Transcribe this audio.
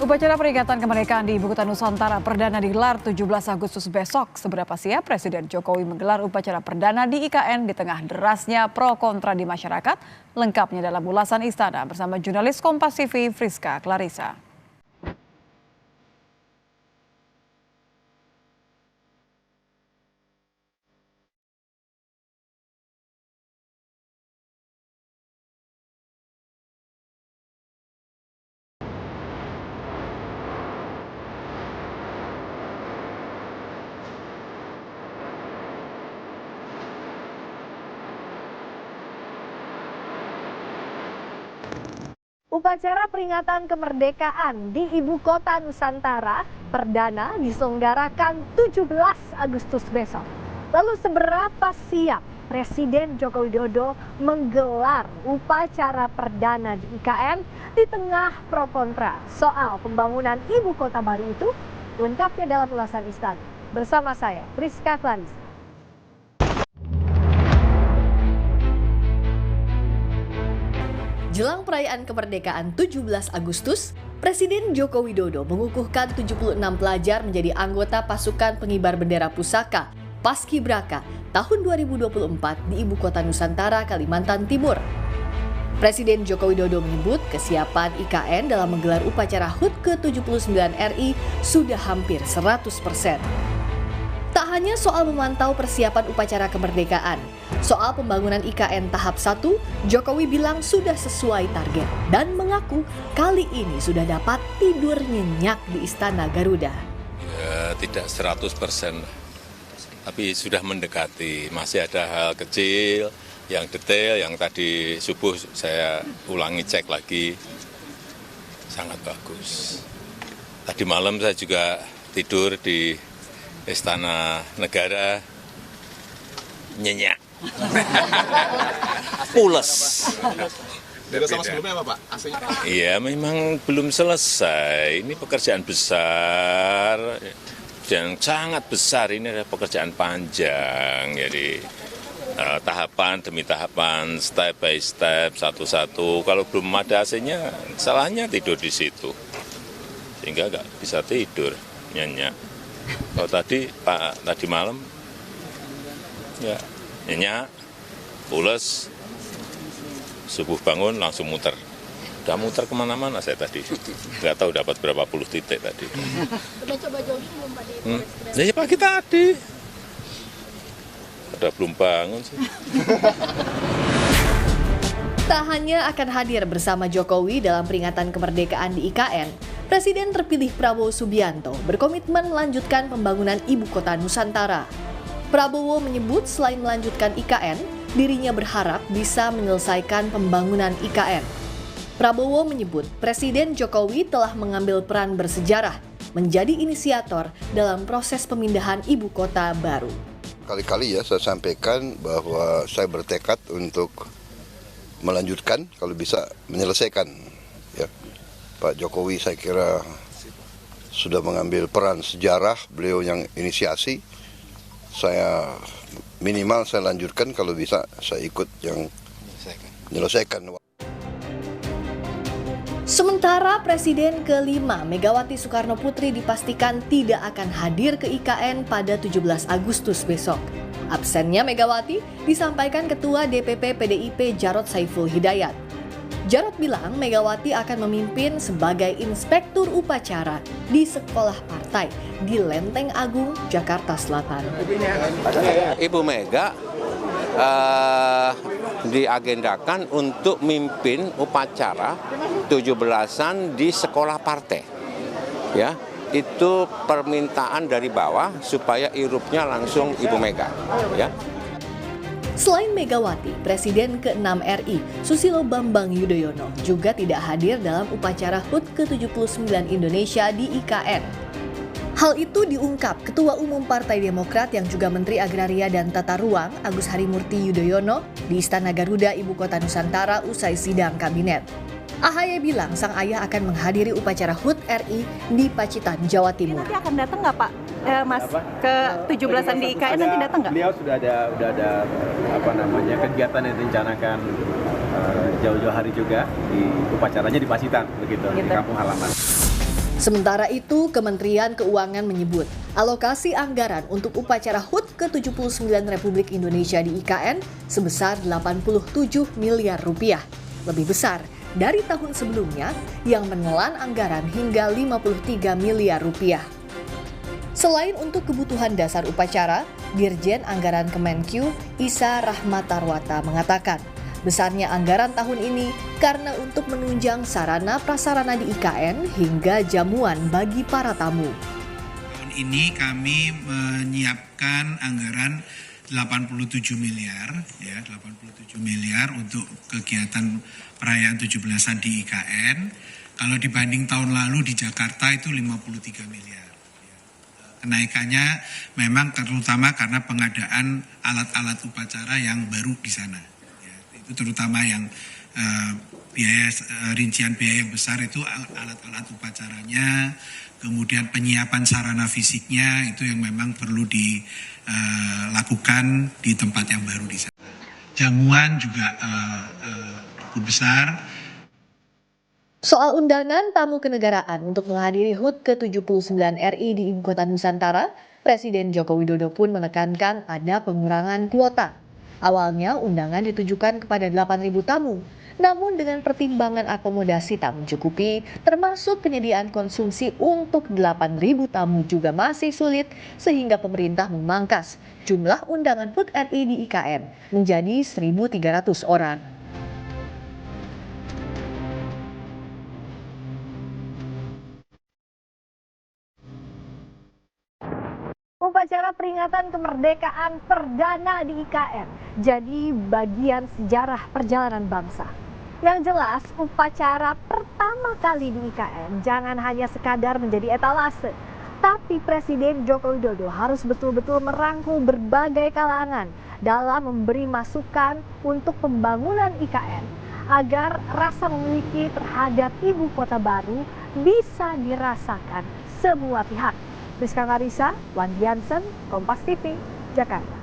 Upacara peringatan kemerdekaan di Ibu Kota Nusantara perdana digelar 17 Agustus besok. Seberapa siap Presiden Jokowi menggelar upacara perdana di IKN di tengah derasnya pro kontra di masyarakat? Lengkapnya dalam ulasan Istana bersama jurnalis Kompas TV Friska Clarissa. Upacara peringatan kemerdekaan di Ibu Kota Nusantara perdana diselenggarakan 17 Agustus besok. Lalu seberapa siap Presiden Joko Widodo menggelar upacara perdana di IKN di tengah pro kontra soal pembangunan Ibu Kota baru itu? Lengkapnya dalam ulasan Istana. Bersama saya, Friska Clarissa. Jelang perayaan kemerdekaan 17 Agustus, Presiden Joko Widodo mengukuhkan 76 pelajar menjadi anggota pasukan pengibar bendera pusaka Paskibraka tahun 2024 di Ibu Kota Nusantara, Kalimantan Timur. Presiden Joko Widodo menyebut kesiapan IKN dalam menggelar upacara HUT ke-79 RI sudah hampir 100%. Tak hanya soal memantau persiapan upacara kemerdekaan, soal pembangunan IKN tahap 1, Jokowi bilang sudah sesuai target dan mengaku kali ini sudah dapat tidur nyenyak di Istana Garuda. Ya, tidak 100%, tapi sudah mendekati. Masih ada hal kecil, yang detail, yang tadi subuh saya ulangi cek lagi, sangat bagus. Tadi malam saya juga tidur di Istana Negara, nyenyak. Pules. Beda sama sebelumnya apa Pak? Iya, memang belum selesai. Ini pekerjaan besar dan sangat besar. Ini adalah pekerjaan panjang. Jadi tahapan demi tahapan, step by step, satu-satu. Kalau belum ada AC-nya, salahnya tidur di situ. Sehingga nggak bisa tidur, nyenyak. Kalau tadi malam, ya nyenyak, pules, subuh bangun langsung muter. Udah muter kemana-mana saya tadi. Nggak tahu dapat berapa puluh titik tadi. Udah coba jogging belum Pak di Ya pagi tadi. Udah belum bangun sih. Tak hanya akan hadir bersama Jokowi dalam peringatan kemerdekaan di IKN, Presiden terpilih Prabowo Subianto berkomitmen melanjutkan pembangunan Ibu Kota Nusantara. Prabowo menyebut selain melanjutkan IKN, dirinya berharap bisa menyelesaikan pembangunan IKN. Prabowo menyebut Presiden Jokowi telah mengambil peran bersejarah menjadi inisiator dalam proses pemindahan ibu kota baru. Kali-kali ya saya sampaikan bahwa saya bertekad untuk melanjutkan, kalau bisa menyelesaikan. Ya, Pak Jokowi saya kira sudah mengambil peran sejarah, beliau yang inisiasi. Saya minimal saya lanjutkan, kalau bisa saya ikut yang menyelesaikan. Sementara Presiden ke-5 Megawati Soekarno Putri dipastikan tidak akan hadir ke IKN pada 17 Agustus besok. Absennya Megawati disampaikan Ketua DPP PDIP Jarod Saiful Hidayat. Jarod bilang Megawati akan memimpin sebagai inspektur upacara di sekolah partai di Lenteng Agung, Jakarta Selatan. Ibu Mega diagendakan untuk mimpin upacara 17-an di sekolah partai. Ya, itu permintaan dari bawah supaya irupnya langsung Ibu Mega. Ya. Selain Megawati, Presiden ke-6 RI Susilo Bambang Yudhoyono juga tidak hadir dalam upacara HUT ke-79 Indonesia di IKN. Hal itu diungkap Ketua Umum Partai Demokrat yang juga Menteri Agraria dan Tata Ruang Agus Harimurti Yudhoyono di Istana Garuda Ibu Kota Nusantara usai sidang kabinet. AHY bilang sang ayah akan menghadiri upacara HUT RI di Pacitan, Jawa Timur. Nanti akan datang nggak Pak? Ke 17-an di IKN nanti datang nggak? Beliau sudah ada kegiatan yang direncanakan jauh-jauh hari juga di upacaranya di Pacitan begitu. Di kampung halaman. Sementara itu, Kementerian Keuangan menyebut alokasi anggaran untuk upacara HUT ke-79 Republik Indonesia di IKN sebesar 87 miliar rupiah. Lebih besar dari tahun sebelumnya yang menelan anggaran hingga 53 miliar rupiah. Selain untuk kebutuhan dasar upacara, Dirjen Anggaran Kemenkyu Isa Rahmatarwata mengatakan, besarnya anggaran tahun ini karena untuk menunjang sarana prasarana di IKN hingga jamuan bagi para tamu. Tahun ini kami menyiapkan anggaran 87 miliar untuk kegiatan perayaan 17-an di IKN. Kalau dibanding tahun lalu di Jakarta itu 53 miliar. Kenaikannya memang terutama karena pengadaan alat-alat upacara yang baru di sana. Terutama yang rincian biaya yang besar itu alat-alat upacaranya, kemudian penyiapan sarana fisiknya itu yang memang perlu dilakukan di tempat yang baru di sana. Jamuan juga cukup besar. Soal undangan tamu kenegaraan untuk menghadiri HUT ke-79 RI di Ibu Kota Nusantara, Presiden Joko Widodo pun menekankan ada pengurangan kuota. Awalnya undangan ditujukan kepada 8.000 tamu, namun dengan pertimbangan akomodasi tak mencukupi, termasuk penyediaan konsumsi untuk 8.000 tamu juga masih sulit, sehingga pemerintah memangkas jumlah undangan HUT RI di IKN menjadi 1.300 orang. Upacara peringatan kemerdekaan perdana di IKN jadi bagian sejarah perjalanan bangsa. Yang jelas, upacara pertama kali di IKN jangan hanya sekadar menjadi etalase, tapi Presiden Joko Widodo harus betul-betul merangkul berbagai kalangan dalam memberi masukan untuk pembangunan IKN agar rasa memiliki terhadap ibu kota baru bisa dirasakan semua pihak. Rizka Marisa, Wan Jansen, Kompas TV, Jakarta.